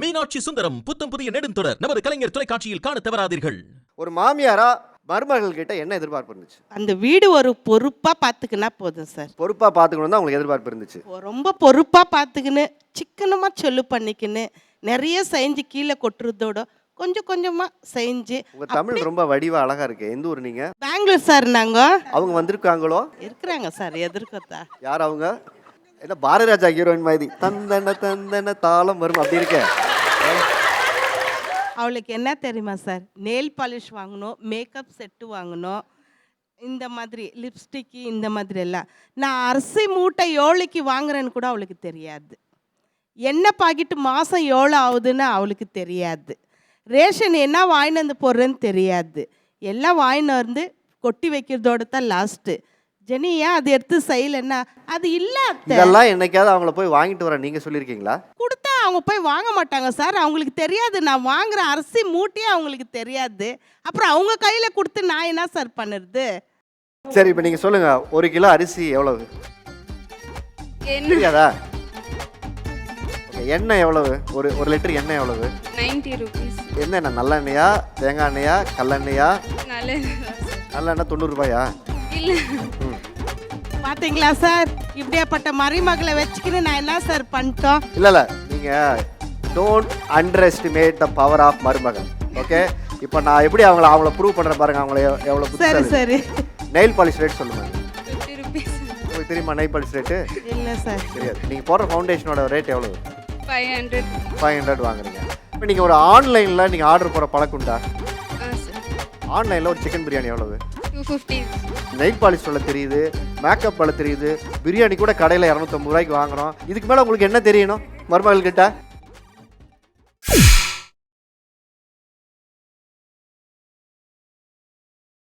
மீனாட்சி சுந்தரம் புத்தம் புதிய நெடுந்தொடர் நமது கலைஞர் தொலைக்காட்சியில் காண தவறாதீர்கள். ஒரு மாமியாரா மருமகள் கிட்ட என்ன எதிர்பார்ப்பு இருந்துச்சு? அந்த வீடு ஒரு பொறுப்பா பார்த்துக்கினா போதும் சார். பொறுப்பா பார்த்துக்கணும் தான் உங்களுக்கு எதிர்பார்ப்பு இருந்துச்சு. ரொம்ப பொறுப்பா பார்த்துக்கின்னு சிக்கனமா சொல்லு பண்ணிக்கின்னு நிறைய செஞ்சு கீழே கொட்டுறதோட கொஞ்சம் கொஞ்சமா செஞ்சு. உங்க தமிழ் ரொம்ப வடிவா அழகா இருக்கு. எந்த ஊர் நீங்க? பெங்களூர் சார். நாங்க அவங்க வந்திருக்காங்களோ? இருக்கிறாங்க சார். எதிர்க்கத்தா யார் அவங்க? என்ன பாரதிராஜா ஹீரோயின் மாதிரி தந்தன தந்தன தாளம் வரும் அப்படி இருக்க? அவளுக்கு என்ன தெரியுமா சார், நெயில் பாலிஷ் வாங்கணும், மேக்கப் செட்டு வாங்கணும், இந்த மாதிரி லிப்ஸ்டிக்கு, இந்த மாதிரி எல்லாம். நான் அரிசி மூட்டை எவ்வளோக்கு வாங்குறேன்னு கூட அவளுக்கு தெரியாது. எண்ணெய் பாக்கெட்டு மாதம் எவ்வளோ ஆகுதுன்னு அவளுக்கு தெரியாது. ரேஷன் என்ன வாங்கிட்டு வந்து போடுறேன்னு தெரியாது. எல்லாம் வாங்கிட்டு வந்து கொட்டி வைக்கிறதோட தான் லாஸ்ட்டு. ஜெனி ஏன் அது எடுத்து செய்யலைன்னா அது இல்லை. இதெல்லாம் என்னைக்காவது அவங்கள போய் வாங்கிட்டு வர நீங்க சொல்லியிருக்கீங்களா? கொடுத்தா அவங்க போய் வாங்க மாட்டாங்க சார். அவங்களுக்கு தெரியாது நான் வாங்குற அரிசி மூட்டையே அவங்களுக்கு தெரியாது. அப்புறம் அவங்க கையில் கொடுத்து நான் என்ன சார் பண்ணுறது? சரி, இப்போ நீங்க சொல்லுங்க, 1 கிலோ அரிசி எவ்வளவு? தெரியாதா? எண்ணெய் எவ்வளவு? ஒரு லிட்டர் எண்ணெய் எவ்வளவு? 90 rupees. என்ன நல்லெண்ணெயா, தேங்காய் எண்ணெயா, கல்லெண்ணெயா? நல்லெண்ணெய் 90 ரூபாயா? இல்ல. பார்த்தீங்களா சார், இப்படியாப்பட்ட மருமகளை வச்சுக்கின்னு நான் என்ன சார் பண்ணிட்டோம்? இல்ல நீங்க don't underestimate the power of மருமகன். ஓகே, இப்போ நான் எப்படி அவங்கள ப்ரூவ் பண்றேன் பாருங்க. அவங்கள எவ்வளவு சரி சரி. நெயில் பாலிஷ் ரேட் சொல்லுங்க. 50 rupees. உங்களுக்கு தெரியுமா நெயில் பாலிஷ் ரேட்டு? இல்லை சார் தெரியாது. நீங்க போடுற ஃபவுண்டேஷனோட ரேட் எவ்வளவு? 500. 500 வாங்குறீங்க. இப்போ நீங்க ஒரு ஆன்லைன்ல நீங்க ஆர்டர் போற பழக்கம் உண்டா? Sir. ஆன்லைன்ல ஒரு சிக்கன் பிரியாணி எவ்வளவு? 250. நெயில் பாலிஷ் சொல்ல தெரியுது, மேக்கப் பண்ண தெரியுது, பிரியாணி கூட கடையில் 250 ரூபாய்க்கு வாங்குறோம். இதுக்கு மேலே உங்களுக்கு என்ன தெரியணும் மருமகள் கிட்ட?